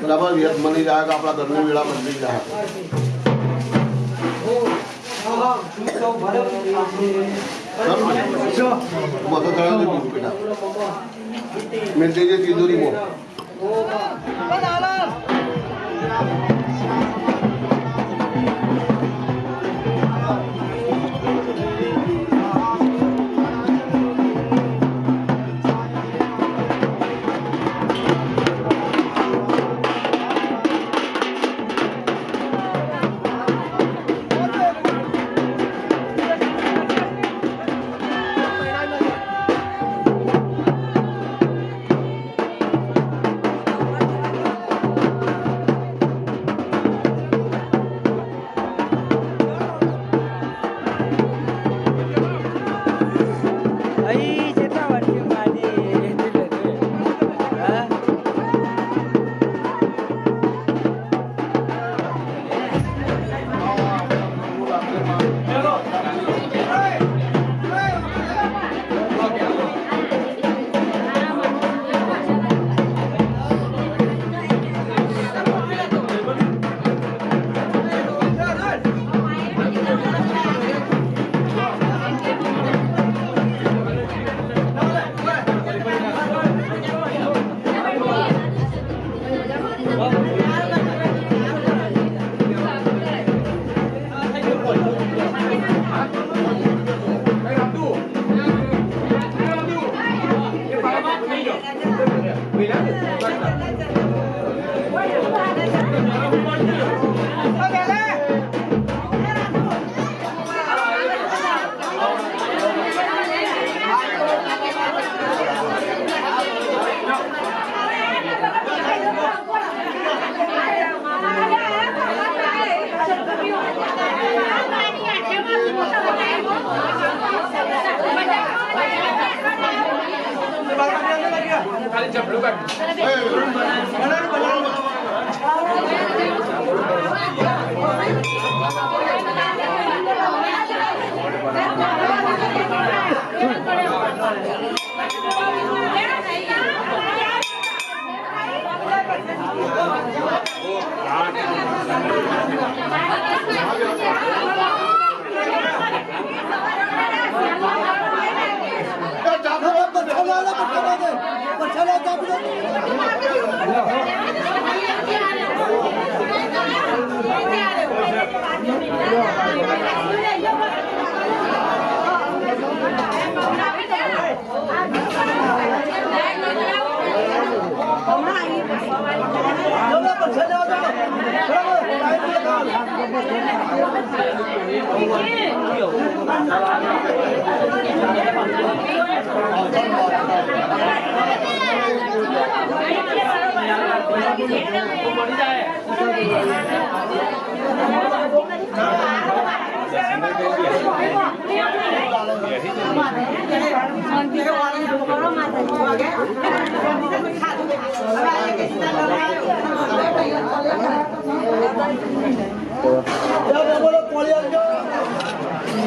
બરાબર વિહત મળી જાય કે આપણા ઘરની વેળા બદલી જાય મતો ચડાવી દીધું બેટા મેં તે જે તિજોરીમાં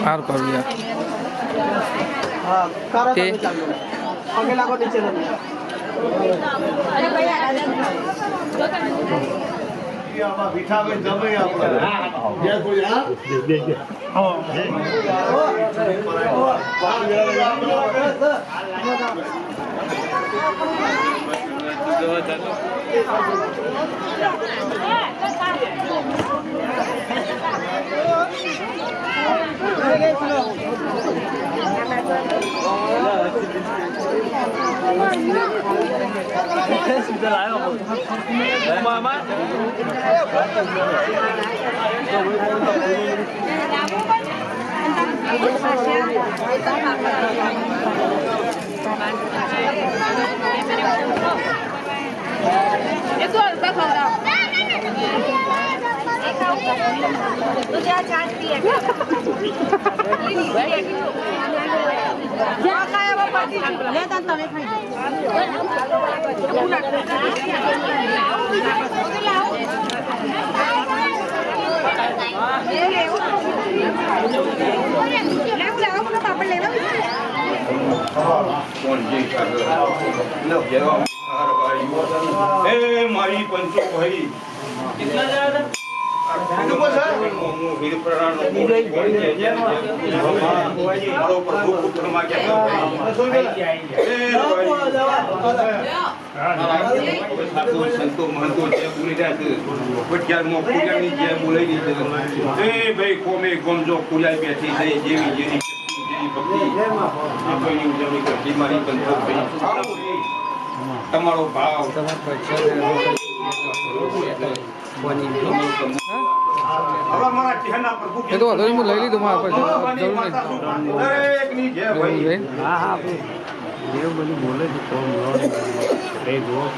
હાર કરું યાર હા કારા તે પગે લાગો નીચે આમાં વિઠાભાઈ જમે આપણે જય કોઈ હા મારી પંચો ભાઈ સંતો મહંતો જે બોલી રહ્યા છે પટિયારમાં પૂજાની જે બોલાઈ રહી છે એ ભાઈ કોમે ગમજો પૂજાઈ બેઠી છે જેવી જેવી ભક્તિ ઉજવણી કરતી મારી પંચો ભાઈ તમારો ભાવ એ તો વાંધો નહીં, હું લઈ લીધું મારા પાસે જરૂર નહીં. હા હા દેવ બધું બોલે છે તો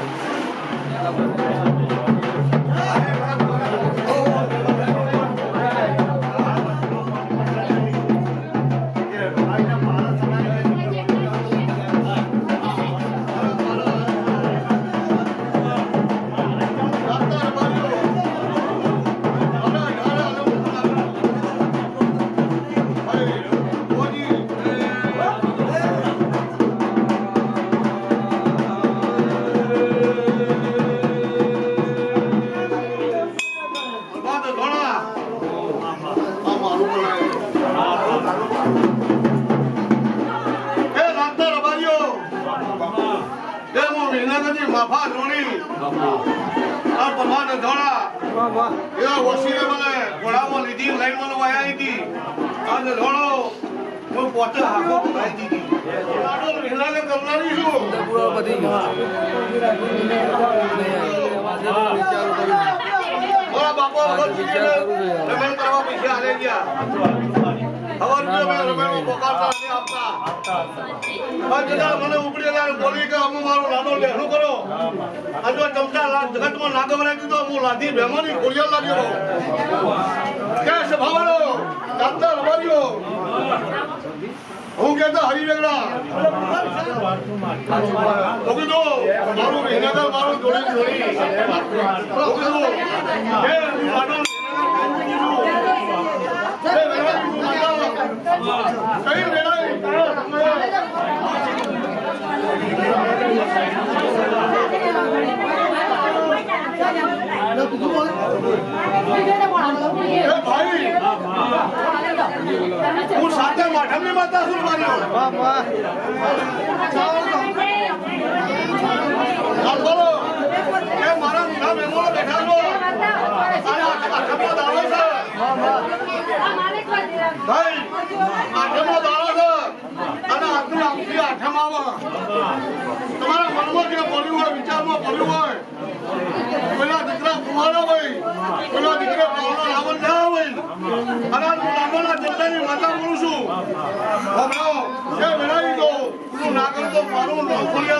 હું પોતે હાથો પકડાઈ દીધી આડો વિહલાને કરનારી છું પતી ગયો મારા બાપા રમેણ કરવા પૈસા આલે ગયા ખબર કે મેં રમેણ પોકારતા નહીં આપતા જરા મને ઉપડેલા બોલી કે અમે મારો નાનો લેખું કરો આ જો ચમચા જગતમાં નાગવરાઈ દીધો હું લાધી બેમાની ખોડિયાલ લાગ્યો કે સ્વભાવનો દાંતા રવાર્યો હું કહેતો હરી વેગડા ઓગીદો મારું વિહનગર મારું જોડી જોડી ઓગીદો હે માનો હે વેગડા કઈ વેગડા ભાઈ હું સાથે માઠમની માતા છું માર્યો બોલો એ મારા મોટા મહેમાનો બેઠા છો આઠમનો દાડો છે ભાઈ આઠમનો દાડો છે અને આજની આવતી આઠમ આવે તમારા મનમાં જે પડ્યું હોય વિચારમાં પડ્યું હોય પેલા દીકરા કુમારો હોય પેલા દીકરા પાવના રાવણ ના હોય અને નાગોના જનતાની માતા બોલું છું હમણાં એ વેળાવી દો તું નાગર તો મારું નામ ખોલ્યા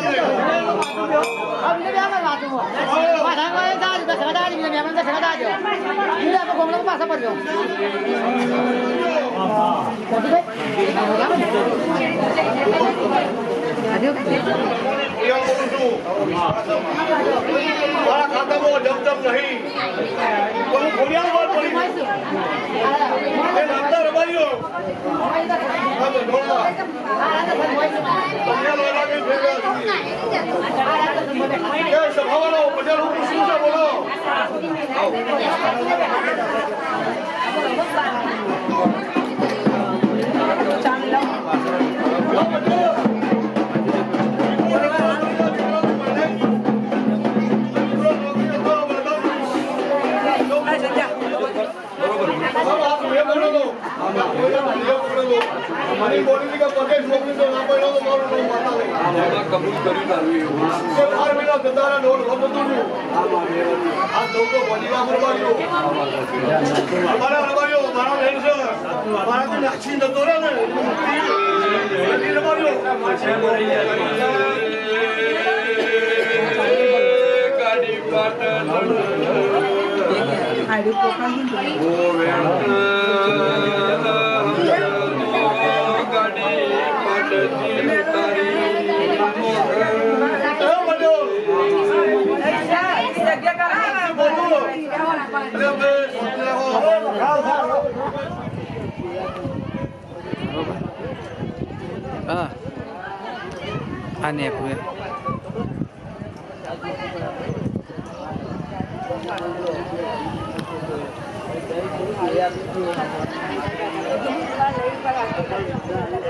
મારા ખાતામાં જમજમ નહીં તો હું ખોડિયાલ વાત પડી એ નામદાર રમાયો સભાવાનો પટેલ હું શું છે બોલો મારી બોલી કે પગે છોકરી તો ના પડ્યો તો મારું નામ માતા નહીં કબૂલ કરી તારું કે 12 મહિના ગદારા નોટ ખબર તું આ દોતો બોલીવા પરવાયો મારા રવાયો મારા બેન છે મારા તો નાખી નતો રે ને એ રવાયો ગાડી પાટણ આડી પોકાન ઓ વેણ આને આપું